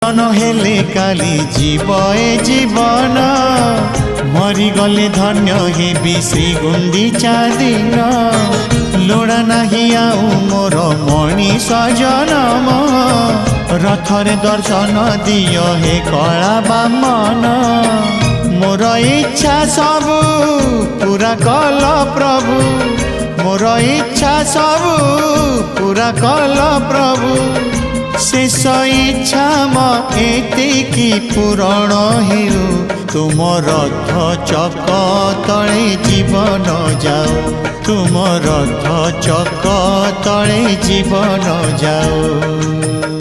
नूतन हेले काली जीव ए जीवन मरीगले धन्य हेबी श्री गुंडीचा दिन लोड़ा नाही आउ मोर मनीष जनम रथरे दर्शन दियो हे कला बामन मोर इच्छा सबु पूरा कल प्रभु मोर इच्छा सबु पूरा कल प्रभु शेष इच्छा एतिकी पूरण हेउ तुम रथ चक तले जीवन जाओ तुम रथ चक तले जीवन जाओ।